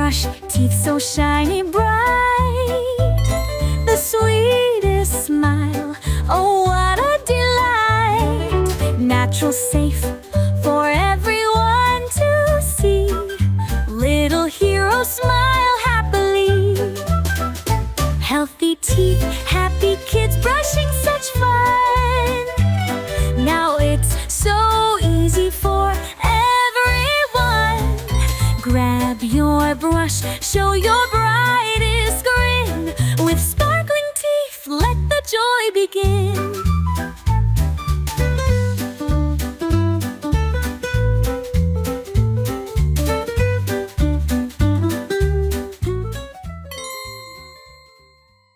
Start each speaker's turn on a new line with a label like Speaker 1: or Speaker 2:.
Speaker 1: brush, teeth so shiny bright. The sweetest smile, oh what a delight. Natural, safe for everyone to see. Little hero smile happily. Healthy teeth, happy kids brushing, such fun. Now it's so easy for everyone. Grab your brush, show your brightest grin. With sparkling teeth, let the joy begin.